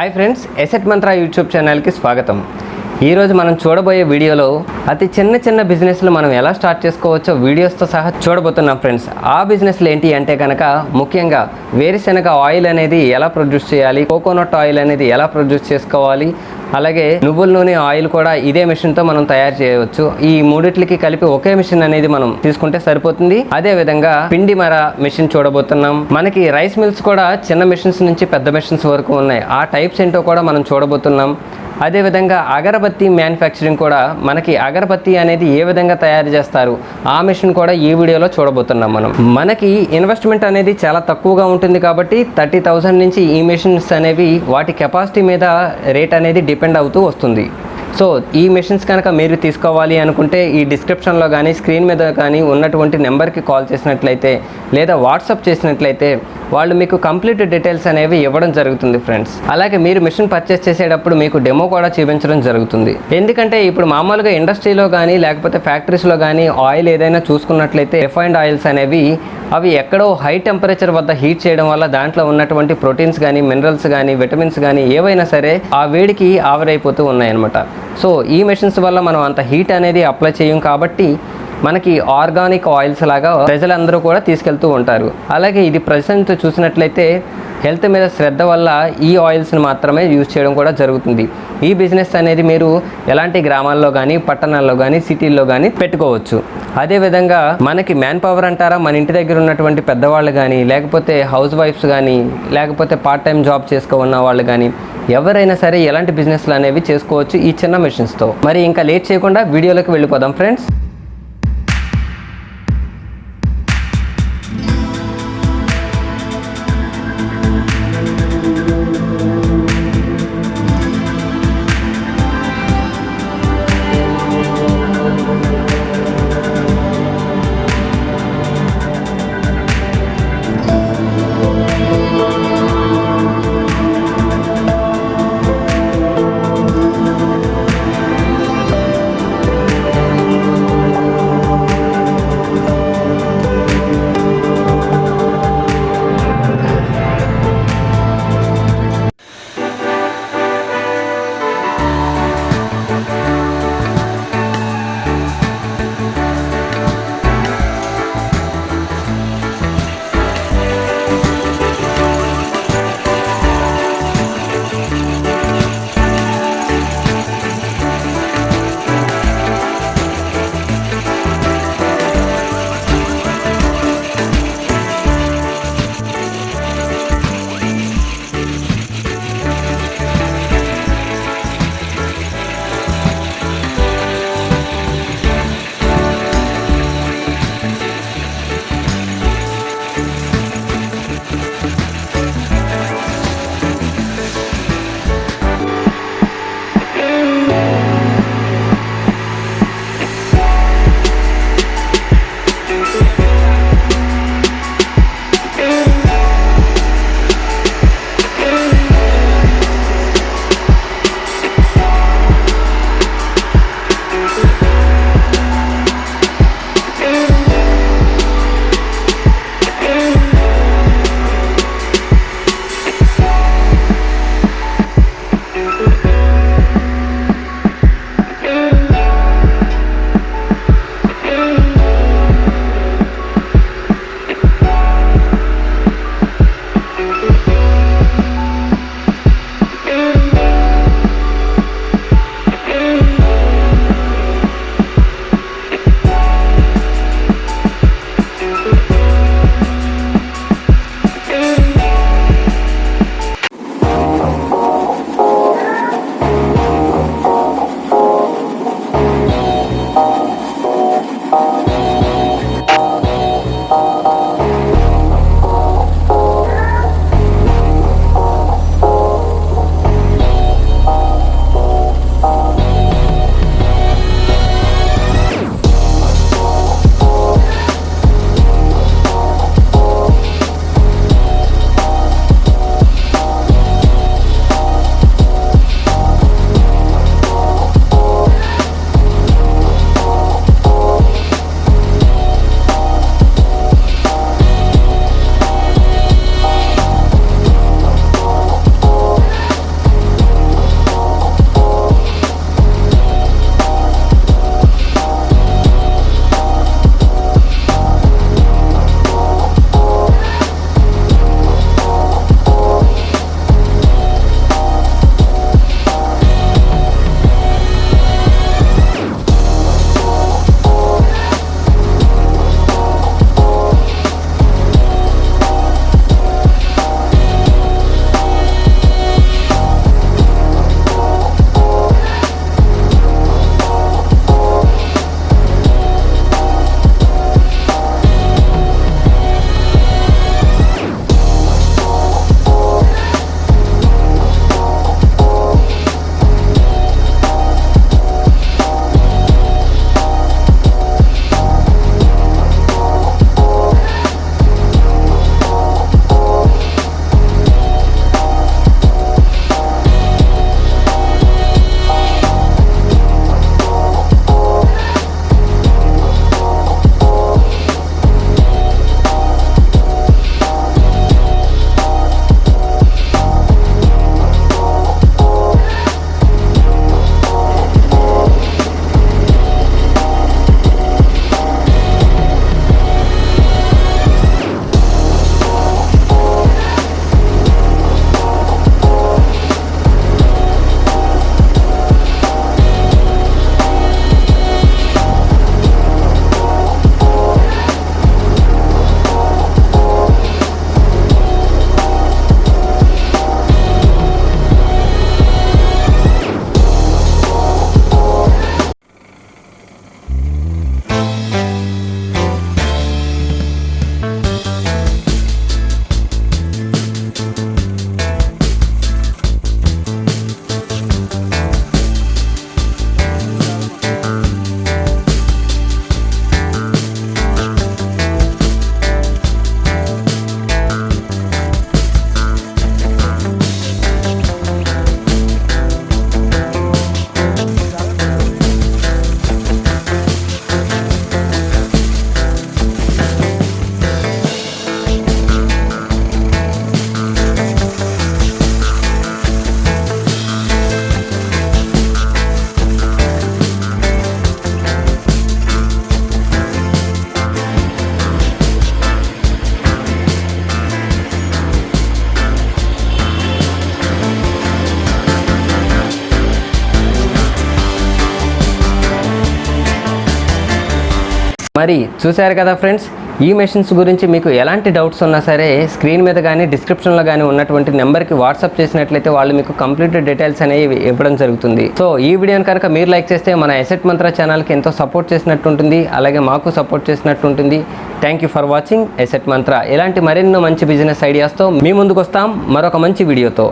Hi friends, asset మంత్ర YouTube ఛానల్కి స్వాగతం. ఈరోజు మనం చూడబోయే వీడియోలో అతి చిన్న బిజినెస్లు మనం ఎలా స్టార్ట్ చేసుకోవచ్చో వీడియోస్తో సహా చూడబోతున్నాం ఫ్రెండ్స్. ఆ బిజినెస్లు ఏంటి అంటే కనుక ముఖ్యంగా వేరుశెనగ ఆయిల్ అనేది ఎలా ప్రొడ్యూస్ చేయాలి, కోకోనట్ ఆయిల్ అనేది ఎలా ప్రొడ్యూస్ చేసుకోవాలి, అలాగే నువ్వుల నూనె ఆయిల్ కూడా ఇదే మిషన్తో మనం తయారు చేయవచ్చు. ఈ మూడిట్లకి కలిపి ఒకే మిషన్ అనేది మనం తీసుకుంటే సరిపోతుంది. అదే విధంగా పిండి మర మిషన్ చూడబోతున్నాం. మనకి రైస్ మిల్స్ కూడా చిన్న మిషన్స్ నుంచి పెద్ద మిషన్స్ వరకు ఉన్నాయి. ఆ టైప్స్ ఏంటో కూడా మనం చూడబోతున్నాం. అదేవిధంగా అగరబత్తి మ్యానుఫ్యాక్చరింగ్ కూడా మనకి అగరబత్తి అనేది ఏ విధంగా తయారు చేస్తారు ఆ మిషన్ కూడా ఈ వీడియోలో చూడబోతున్నాం. మనకి ఇన్వెస్ట్మెంట్ అనేది చాలా తక్కువగా ఉంటుంది కాబట్టి 30,000 నుంచి ఈ మిషన్స్ అనేవి వాటి కెపాసిటీ మీద రేట్ అనేది డిపెండ్ అవుతూ వస్తుంది. సో ఈ మిషన్స్ కనుక మీరు తీసుకోవాలి అనుకుంటే ఈ డిస్క్రిప్షన్లో కానీ స్క్రీన్ మీద కానీ ఉన్నటువంటి నెంబర్కి కాల్ చేసినట్లయితే లేదా వాట్సాప్ చేసినట్లయితే వాళ్ళు మీకు కంప్లీట్ డీటెయిల్స్ అనేవి ఇవ్వడం జరుగుతుంది ఫ్రెండ్స్. అలాగే మీరు మిషన్ పర్చేస్ చేసేటప్పుడు మీకు డెమో కూడా చూపించడం జరుగుతుంది. ఎందుకంటే ఇప్పుడు మామూలుగా ఇండస్ట్రీలో కానీ లేకపోతే ఫ్యాక్టరీస్లో కానీ ఆయిల్ ఏదైనా చూసుకున్నట్లయితే రిఫైన్డ్ ఆయిల్స్ అనేవి అవి ఎక్కడో హై టెంపరేచర్ వద్ద హీట్ చేయడం వల్ల దాంట్లో ఉన్నటువంటి ప్రోటీన్స్ కానీ మినరల్స్ కానీ విటమిన్స్ కానీ ఏవైనా సరే ఆ వేడికి ఆవిరైపోతూ ఉన్నాయన్నమాట. సో ఈ మెషిన్స్ వల్ల మనం అంత హీట్ అనేది అప్లై చేయం కాబట్టి మనకి ఆర్గానిక్ ఆయిల్స్ లాగా ప్రజలందరూ కూడా తీసుకెళ్తూ ఉంటారు. అలాగే ఇది ప్రజెంట్ చూసినట్లయితే హెల్త్ మీద శ్రద్ధ వల్ల ఈ ఆయిల్స్ని మాత్రమే యూజ్ చేయడం కూడా జరుగుతుంది. ఈ బిజినెస్ అనేది మీరు ఎలాంటి గ్రామాల్లో కానీ పట్టణాల్లో కానీ సిటీల్లో కానీ పెట్టుకోవచ్చు. అదేవిధంగా మనకి మ్యాన్ పవర్ అంటారా, మన ఇంటి దగ్గర ఉన్నటువంటి పెద్దవాళ్ళు కానీ లేకపోతే హౌస్ వైఫ్స్ కానీ లేకపోతే పార్ట్ టైం జాబ్ చేసుకున్న వాళ్ళు కానీ ఎవరైనా సరే ఎలాంటి బిజినెస్లు అనేవి చేసుకోవచ్చు ఈ చిన్న మెషిన్స్తో. మరి ఇంకా లేట్ చేయకుండా వీడియోలోకి వెళ్ళిపోదాం ఫ్రెండ్స్. మరి చూశారు కదా ఫ్రెండ్స్, ఈ మెషిన్స్ గురించి మీకు ఎలాంటి డౌట్స్ ఉన్నా సరే స్క్రీన్ మీద కానీ డిస్క్రిప్షన్లో కానీ ఉన్నటువంటి నెంబర్కి వాట్సాప్ చేసినట్లయితే వాళ్ళు మీకు కంప్లీట్ డీటెయిల్స్ అనేవి ఇవ్వడం జరుగుతుంది. సో ఈ వీడియోని కనుక మీరు లైక్ చేస్తే మన అసెట్ మంత్ర ఛానల్కి ఎంతో సపోర్ట్ చేసినట్టు ఉంటుంది, అలాగే మాకు సపోర్ట్ చేసినట్టు ఉంటుంది. Thank you for watching asset మంత్ర. ఇలాంటి మరెన్నో మంచి బిజినెస్ ఐడియాస్తో మీ ముందుకు వస్తాం మరొక మంచి వీడియోతో.